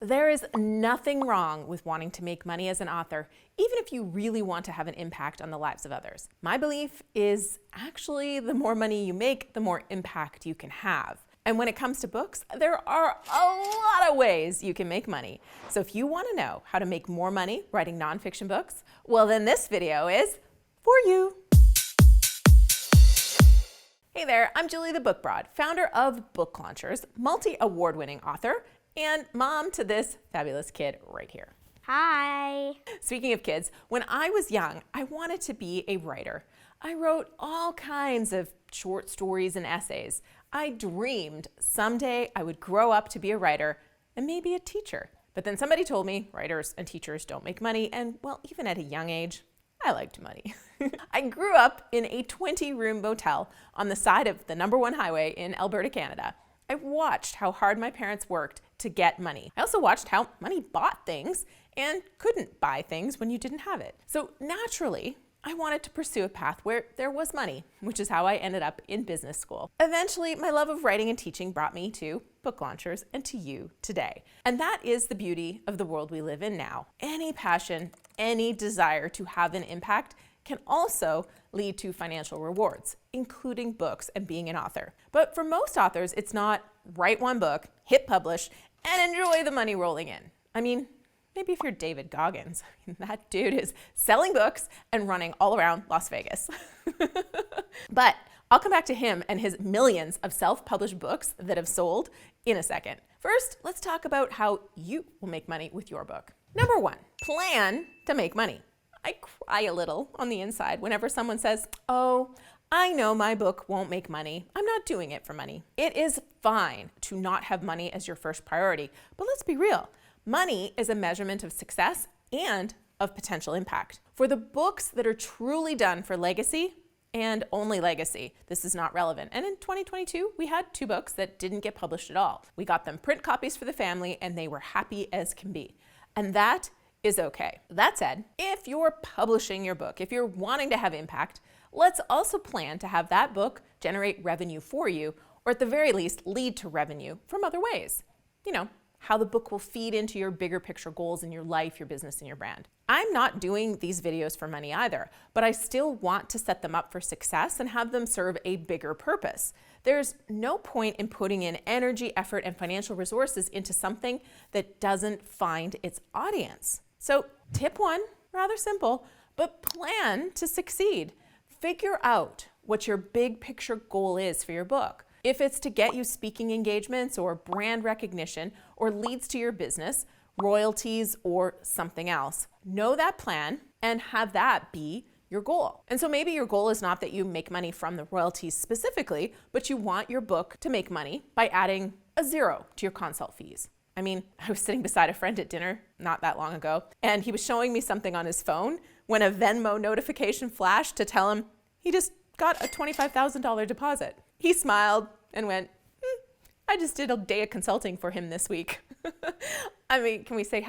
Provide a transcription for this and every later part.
There is nothing wrong with wanting to make money as an author, even if you really want to have an impact on the lives of others. My belief is actually the more money you make, the more impact you can have. And when it comes to books, there are a lot of ways you can make money. So if you want to know how to make more money writing nonfiction books, well then this video is for you. Hey there, I'm Julie the Book Broad, founder of Book Launchers, multi-award-winning author, and mom to this fabulous kid right here. Hi. Speaking of kids, when I was young, I wanted to be a writer. I wrote all kinds of short stories and essays. I dreamed someday I would grow up to be a writer and maybe a teacher. But then somebody told me writers and teachers don't make money, and well, even at a young age, I liked money. I grew up in a 20-room motel on the side of the #1 highway in Alberta, Canada. I watched how hard my parents worked to get money. I also watched how money bought things and couldn't buy things when you didn't have it. So naturally, I wanted to pursue a path where there was money, which is how I ended up in business school. Eventually, my love of writing and teaching brought me to Book Launchers and to you today. And that is the beauty of the world we live in now. Any passion, any desire to have an impact can also lead to financial rewards, including books and being an author. But for most authors, it's not write one book, hit publish, and enjoy the money rolling in. I mean, maybe if you're David Goggins, that dude is selling books and running all around Las Vegas. But I'll come back to him and his millions of self-published books that have sold in a second. First, let's talk about how you will make money with your book. Number 1, plan to make money. I cry a little on the inside whenever someone says, "Oh, I know my book won't make money. I'm not doing it for money." It is fine to not have money as your first priority, but let's be real. Money is a measurement of success and of potential impact. For the books that are truly done for legacy and only legacy, this is not relevant. And in 2022, we had 2 books that didn't get published at all. We got them print copies for the family and they were happy as can be. And that is okay. That said, if you're publishing your book, if you're wanting to have impact, let's also plan to have that book generate revenue for you, or at the very least, lead to revenue from other ways. You know, how the book will feed into your bigger picture goals in your life, your business, and your brand. I'm not doing these videos for money either, but I still want to set them up for success and have them serve a bigger purpose. There's no point in putting in energy, effort, and financial resources into something that doesn't find its audience. So tip 1, rather simple, but plan to succeed. Figure out what your big picture goal is for your book. If it's to get you speaking engagements or brand recognition or leads to your business, royalties, or something else, know that plan and have that be your goal. And so maybe your goal is not that you make money from the royalties specifically, but you want your book to make money by adding a 0 to your consult fees. I mean, I was sitting beside a friend at dinner not that long ago, and he was showing me something on his phone when a Venmo notification flashed to tell him he just got a $25,000 deposit. He smiled and went, I just did a day of consulting for him this week. I mean, can we say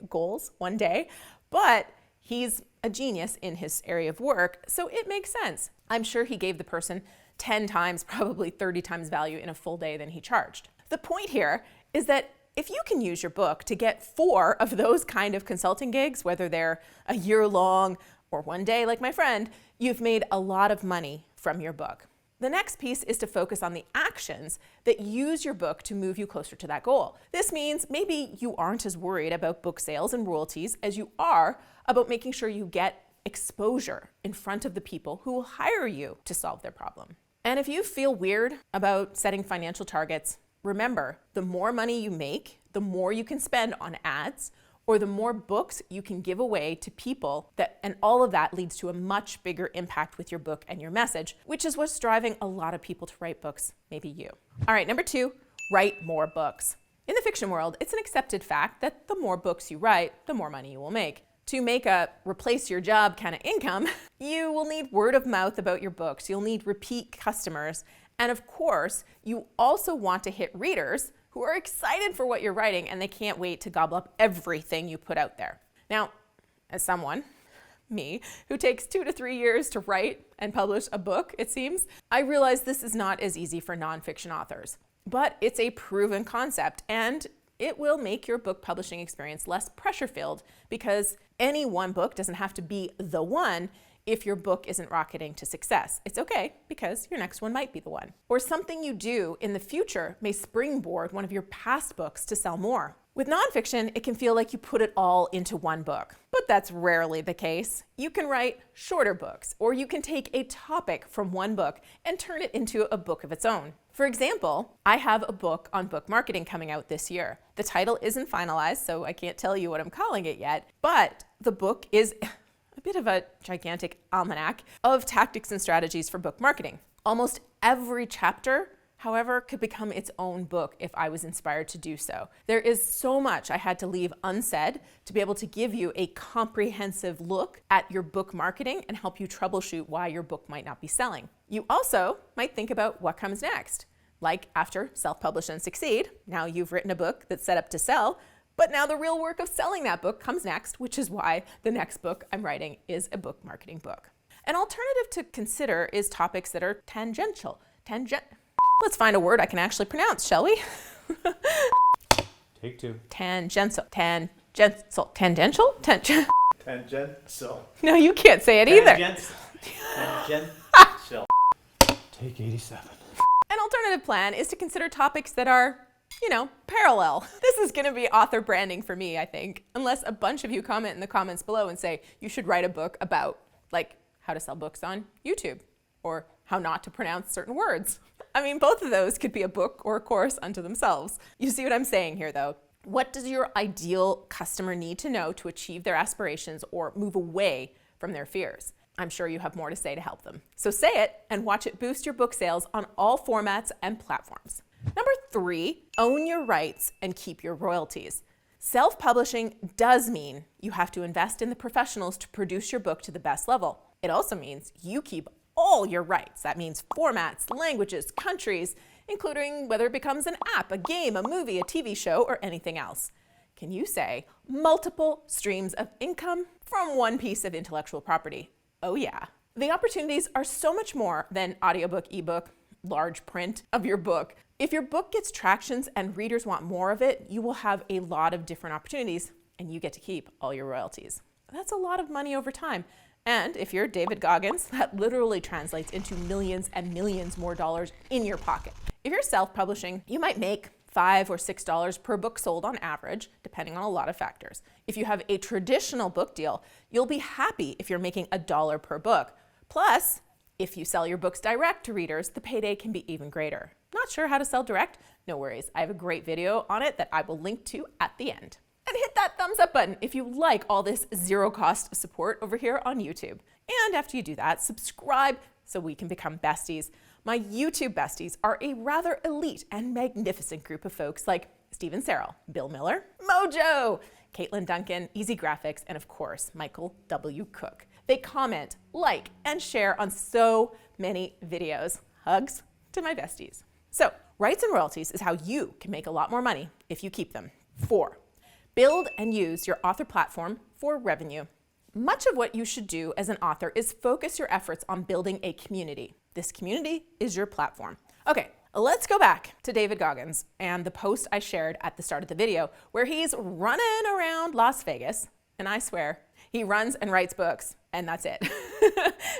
#goals one day? But he's a genius in his area of work, so it makes sense. I'm sure he gave the person 10 times, probably 30 times value in a full day than he charged. The point here is that if you can use your book to get 4 of those kind of consulting gigs, whether they're a year long or one day like my friend, you've made a lot of money from your book. The next piece is to focus on the actions that use your book to move you closer to that goal. This means maybe you aren't as worried about book sales and royalties as you are about making sure you get exposure in front of the people who will hire you to solve their problem. And if you feel weird about setting financial targets, remember, the more money you make, the more you can spend on ads, or the more books you can give away to people, and all of that leads to a much bigger impact with your book and your message, which is what's driving a lot of people to write books, maybe you. All right, number 2, write more books. In the fiction world, it's an accepted fact that the more books you write, the more money you will make. To make a replace your job kind of income, you will need word of mouth about your books. You'll need repeat customers. And of course, you also want to hit readers who are excited for what you're writing and they can't wait to gobble up everything you put out there. Now, as someone, me, who takes 2 to 3 years to write and publish a book, it seems, I realize this is not as easy for nonfiction authors. But it's a proven concept, and It will make your book publishing experience less pressure-filled because any one book doesn't have to be the one if your book isn't rocketing to success. It's okay because your next one might be the one. Or something you do in the future may springboard one of your past books to sell more. With nonfiction, it can feel like you put it all into one book, but that's rarely the case. You can write shorter books, or you can take a topic from one book and turn it into a book of its own. For example, I have a book on book marketing coming out this year. The title isn't finalized, so I can't tell you what I'm calling it yet, but the book is a bit of a gigantic almanac of tactics and strategies for book marketing. Almost every chapter, however, could become its own book if I was inspired to do so. There is so much I had to leave unsaid to be able to give you a comprehensive look at your book marketing and help you troubleshoot why your book might not be selling. You also might think about what comes next. Like after Self-Publish and Succeed, now you've written a book that's set up to sell, but now the real work of selling that book comes next, which is why the next book I'm writing is a book marketing book. An alternative to consider is topics that are tangential. Let's find a word I can actually pronounce, shall we? Take two. Tangential. Tangential. No, you can't say it either. Tangential. Take 87. An alternative plan is to consider topics that are, parallel. This is going to be author branding for me, I think, unless a bunch of you comment in the comments below and say you should write a book about, like, how to sell books on YouTube or how not to pronounce certain words. I mean, both of those could be a book or a course unto themselves. You see what I'm saying here, though? What does your ideal customer need to know to achieve their aspirations or move away from their fears? I'm sure you have more to say to help them. So say it and watch it boost your book sales on all formats and platforms. Number 3, own your rights and keep your royalties. Self-publishing does mean you have to invest in the professionals to produce your book to the best level. It also means you keep all your rights. That means formats, languages, countries, including whether it becomes an app, a game, a movie, a TV show, or anything else. Can you say multiple streams of income from one piece of intellectual property? Oh yeah. The opportunities are so much more than audiobook, ebook, large print of your book. If your book gets tractions and readers want more of it, you will have a lot of different opportunities and you get to keep all your royalties. That's a lot of money over time. And if you're David Goggins, that literally translates into millions and millions more dollars in your pocket. If you're self-publishing, you might make $5 or $6 per book sold on average, depending on a lot of factors. If you have a traditional book deal, you'll be happy if you're making $1 per book. Plus, if you sell your books direct to readers, the payday can be even greater. Not sure how to sell direct? No worries. I have a great video on it that I will link to at the end. And hit that thumbs up button if you like all this zero cost support over here on YouTube. And after you do that, subscribe so we can become besties. My YouTube besties are a rather elite and magnificent group of folks like Stephen Serrell, Bill Miller, Mojo, Caitlin Duncan, Easy Graphics, and of course, Michael W. Cook. They comment, like, and share on so many videos. Hugs to my besties. So, rights and royalties is how you can make a lot more money if you keep them. 4, build and use your author platform for revenue. Much of what you should do as an author is focus your efforts on building a community. This community is your platform. Okay, let's go back to David Goggins and the post I shared at the start of the video where he's running around Las Vegas, and I swear, he runs and writes books, and that's it.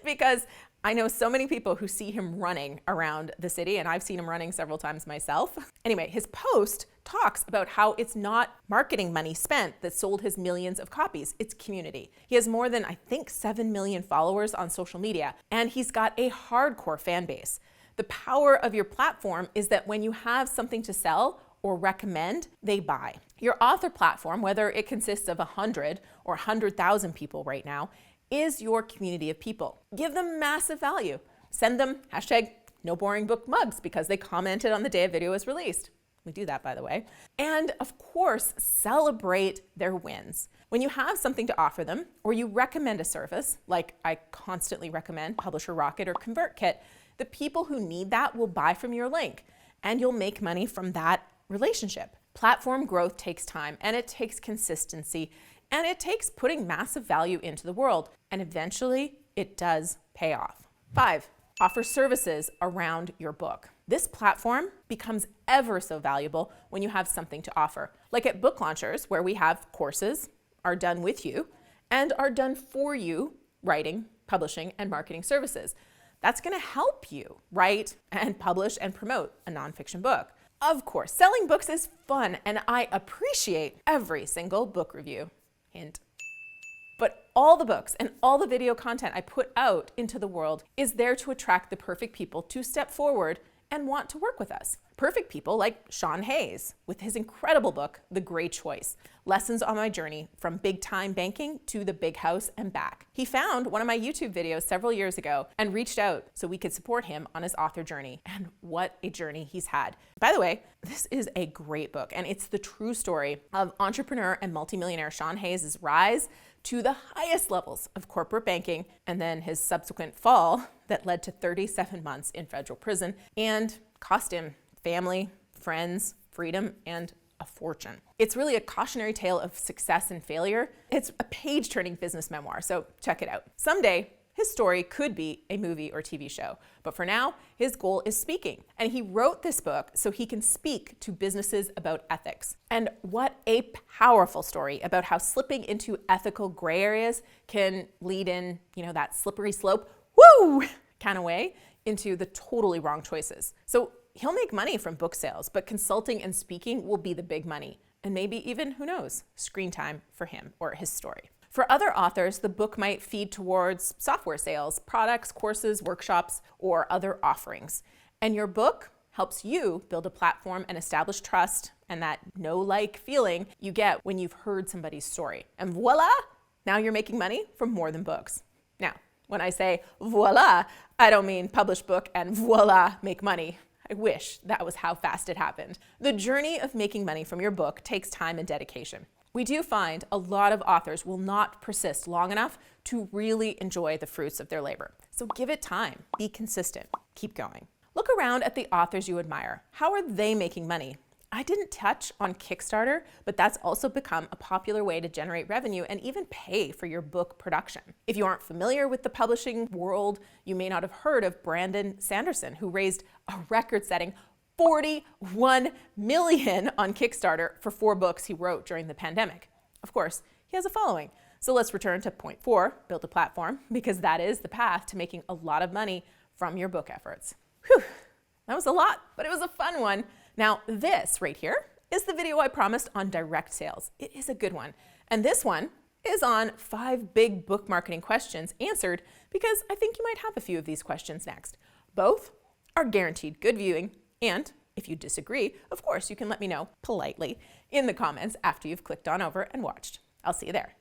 Because I know so many people who see him running around the city, and I've seen him running several times myself. Anyway, his post talks about how it's not marketing money spent that sold his millions of copies, it's community. He has more than, I think, 7 million followers on social media, and he's got a hardcore fan base. The power of your platform is that when you have something to sell or recommend, they buy. Your author platform, whether it consists of 100 or 100,000 people right now, is your community of people. Give them massive value. Send them #NoBoringBook mugs because they commented on the day a video was released. We do that, by the way. And of course, celebrate their wins. When you have something to offer them, or you recommend a service, like I constantly recommend Publisher Rocket or ConvertKit, the people who need that will buy from your link, and you'll make money from that relationship. Platform growth takes time, and it takes consistency, and it takes putting massive value into the world, and eventually it does pay off. 5, offer services around your book. This platform becomes ever so valuable when you have something to offer. like at book launchers, where we have courses are done with you and are done for you, writing, publishing, and marketing services. That's going to help you write and publish and promote a nonfiction book. Of course, selling books is fun, and I appreciate every single book review. Hint. But all the books and all the video content I put out into the world is there to attract the perfect people to step forward and want to work with us. Perfect people like Sean Hayes with his incredible book, The Great Choice, Lessons on My Journey from Big Time Banking to the Big House and Back. He found one of my YouTube videos several years ago and reached out so we could support him on his author journey. And what a journey he's had. By the way, this is a great book, and it's the true story of entrepreneur and multimillionaire Sean Hayes' rise to the highest levels of corporate banking, and then his subsequent fall that led to 37 months in federal prison and cost him family, friends, freedom, and a fortune. It's really a cautionary tale of success and failure. It's a page-turning business memoir, so check it out. Someday, his story could be a movie or TV show, but for now, his goal is speaking. And he wrote this book so he can speak to businesses about ethics. And what a powerful story about how slipping into ethical gray areas can lead in, that slippery slope, woo, kind of way into the totally wrong choices. So he'll make money from book sales, but consulting and speaking will be the big money. And maybe even, who knows, screen time for him or his story. For other authors, the book might feed towards software sales, products, courses, workshops, or other offerings. And your book helps you build a platform and establish trust and that know-like feeling you get when you've heard somebody's story. And voila, now you're making money from more than books. Now, when I say voila, I don't mean publish book and voila, make money. I wish that was how fast it happened. The journey of making money from your book takes time and dedication. We do find a lot of authors will not persist long enough to really enjoy the fruits of their labor. So give it time, be consistent, keep going. Look around at the authors you admire. How are they making money? I didn't touch on Kickstarter, but that's also become a popular way to generate revenue and even pay for your book production. If you aren't familiar with the publishing world, you may not have heard of Brandon Sanderson, who raised a record-setting $41 million on Kickstarter for 4 books he wrote during the pandemic. Of course, he has a following. So let's return to point 4, build a platform, because that is the path to making a lot of money from your book efforts. Whew, that was a lot, but it was a fun one. Now, this right here is the video I promised on direct sales. It is a good one. And this one is on 5 big book marketing questions answered because I think you might have a few of these questions next. Both are guaranteed good viewing. And if you disagree, of course, you can let me know politely in the comments after you've clicked on over and watched. I'll see you there.